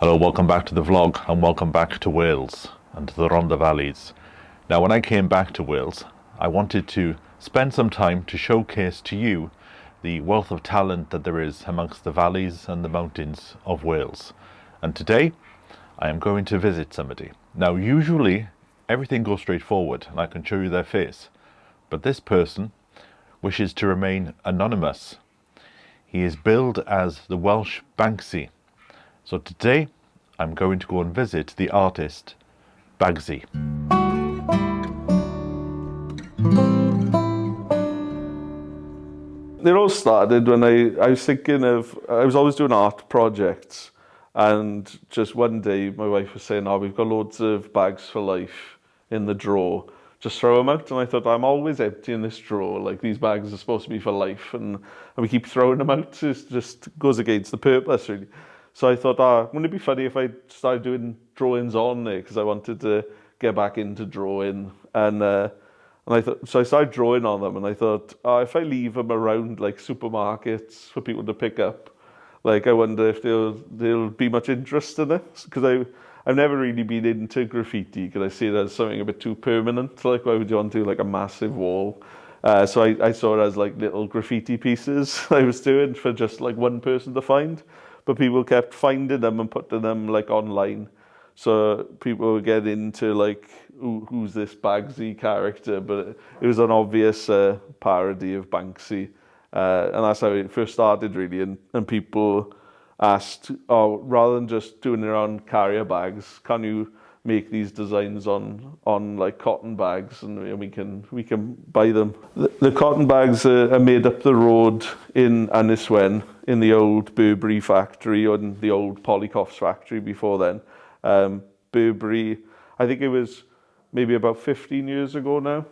Hello, welcome back to the vlog and welcome back to Wales and to the Rhondda Valleys. Now, when I came back to Wales, I wanted to spend some time to showcase to you the wealth of talent that there is amongst the valleys and the mountains of Wales. And today, I am going to visit somebody. Now, usually everything goes straight forward and I can show you their face, but this person wishes to remain anonymous. He is billed as the Welsh Banksy. So today, I'm going to go and visit the artist, Bagsy. It all started when I was thinking of, I was always doing art projects, and just one day my wife was saying, we've got loads of bags for life in the drawer, just throw them out. And I thought, I'm always emptying this drawer, like these bags are supposed to be for life, and we keep throwing them out. It just goes against the purpose, really. So I thought, wouldn't it be funny if I started doing drawings on there, because I wanted to get back into drawing. And I thought, so I started drawing on them, and I thought, if I leave them around like supermarkets for people to pick up, like I wonder if there'll be much interest in it, because I've never really been into graffiti, because I see it as something a bit too permanent. Like, why would you want to do like a massive wall? So I saw it as like little graffiti pieces I was doing for just like one person to find. But people kept finding them and putting them like online. So people would get into like, who's this Bagsy character? But it was an obvious parody of Banksy. And that's how it first started, really. And people asked, rather than just doing their own carrier bags, can you make these designs on like cotton bags, and we can buy them. The cotton bags are made up the road in S1-7 in the old Burberry factory, or in the old Polycoffs factory before then. Burberry, I think it was maybe about 15 years ago now,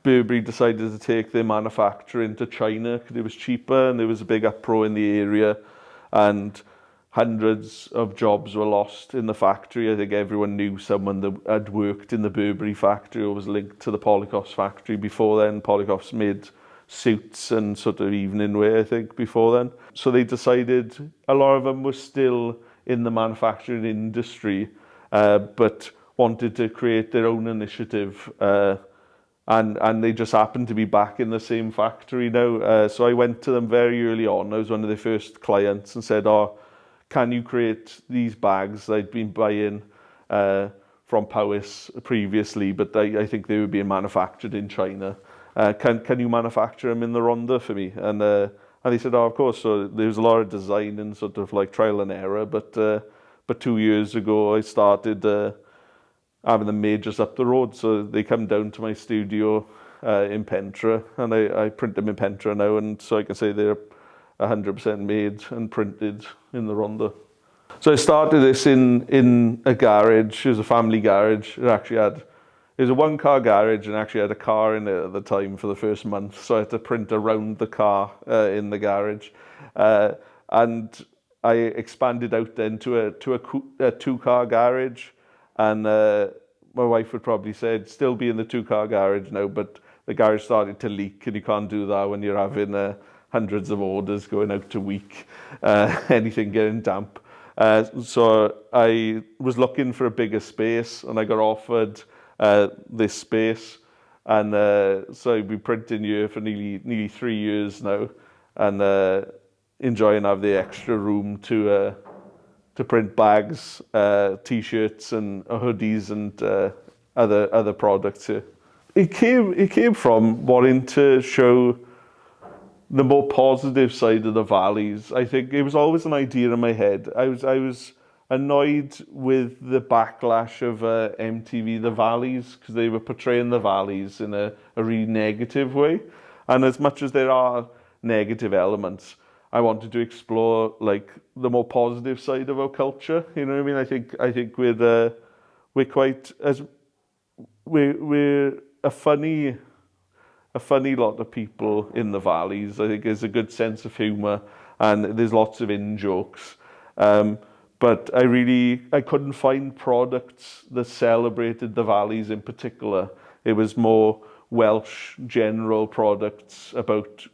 Burberry decided to take their manufacturing to China because it was cheaper, and there was a big uproar in the area, and hundreds of jobs were lost in the factory. I think everyone knew someone that had worked in the Burberry factory or was linked to the Polycoffs factory before then. Polycoffs made suits and sort of evening wear, I think, before then. So they decided a lot of them were still in the manufacturing industry, but wanted to create their own initiative. And they just happened to be back in the same factory now. So I went to them very early on. I was one of their first clients and said, can you create these bags that I'd been buying from Powys previously, but I think they were being manufactured in China. Can you manufacture them in the Rhondda for me? And they said, of course. So there was a lot of design and sort of like trial and error. But 2 years ago, I started having them made just up the road. So they come down to my studio in Pentre, and I print them in Pentre now. And so I can say they're 100% made and printed in the Rhondda. So I started this in a garage. It was a family garage. It was a one-car garage, and actually had a car in it at the time for the first month. So I had to print around the car in the garage, and I expanded out then to a two-car garage. And my wife would probably say it'd still be in the two-car garage now, but the garage started to leak, and you can't do that when you're having hundreds of orders going out a week, anything getting damp. So I was looking for a bigger space, and I got offered this space. And so I've been printing here for nearly 3 years now, and enjoying having the extra room to print bags, t-shirts and hoodies and other products here. It came from wanting to show the more positive side of the valleys. I think it was always an idea in my head. I was annoyed with the backlash of MTV, the valleys, because they were portraying the valleys in a really negative way. And as much as there are negative elements, I wanted to explore like the more positive side of our culture. You know what I mean? I think we're quite as we're a funny lot of people in the valleys. I think there's a good sense of humour, and there's lots of in-jokes. But I couldn't find products that celebrated the valleys in particular. It was more Welsh general products about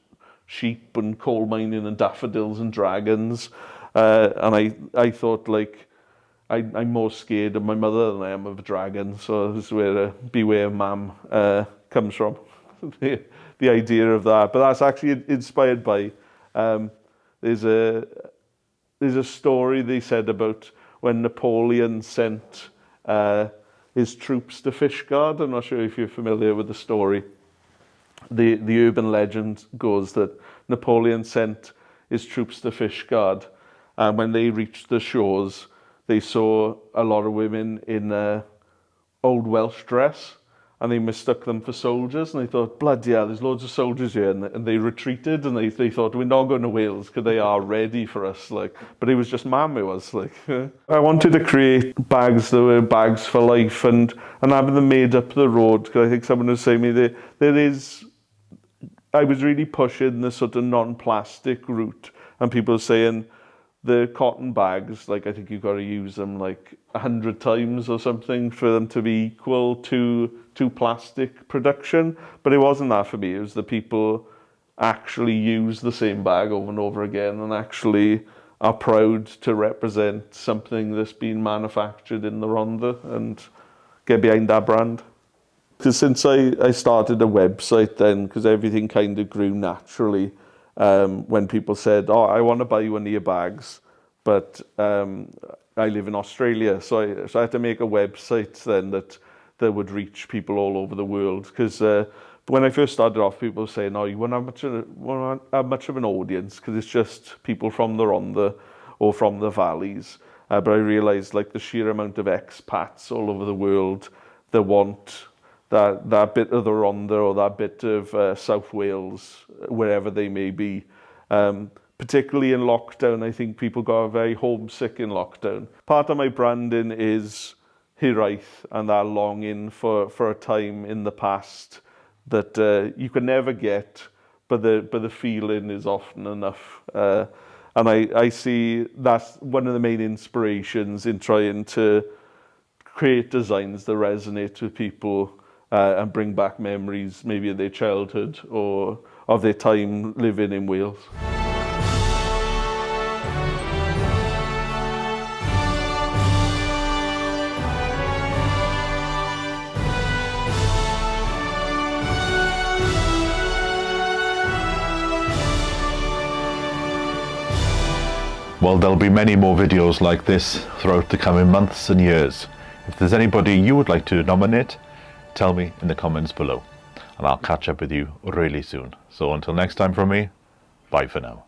sheep and coal mining and daffodils and dragons. And I thought, like, I'm more scared of my mother than I am of a dragon. So this is where beware ma'am comes from. the idea of that. But that's actually inspired by, there's a story they said about when Napoleon sent his troops to Fishguard. I'm not sure if you're familiar with the story. The urban legend goes that Napoleon sent his troops to Fishguard, and when they reached the shores, they saw a lot of women in old Welsh dress, and they mistook them for soldiers, and they thought, bloody hell, there's loads of soldiers here, and they retreated, and they thought, we're not going to Wales because they are ready for us, like. But it was just ma'am, it was like. I wanted to create bags that were bags for life, and having them made up the road, because I think someone was saying to me there is, I was really pushing the sort of non-plastic route, and people saying the cotton bags, like I think you've got to use them like 100 times or something for them to be equal to plastic production. But it wasn't that for me. It was the people actually use the same bag over and over again and actually are proud to represent something that's been manufactured in the Rhondda and get behind that brand. Because since I started a website then, because everything kind of grew naturally, when people said, oh, I want to buy one of your bags, but I live in Australia, so I had to make a website then that would reach people all over the world. Because when I first started off, people were saying, oh, you won't have much of an audience because it's just people from the Rhondda or from the valleys. But I realised like the sheer amount of expats all over the world that want that bit of the Rhondda or that bit of South Wales, wherever they may be. Particularly in lockdown, I think people got very homesick in lockdown. Part of my branding is hiraeth and that longing for a time in the past that you can never get, but the feeling is often enough. And I see that's one of the main inspirations in trying to create designs that resonate with people and bring back memories maybe of their childhood or of their time living in Wales. Well, there'll be many more videos like this throughout the coming months and years. If there's anybody you would like to nominate, tell me in the comments below, and I'll catch up with you really soon. So until next time from me, bye for now.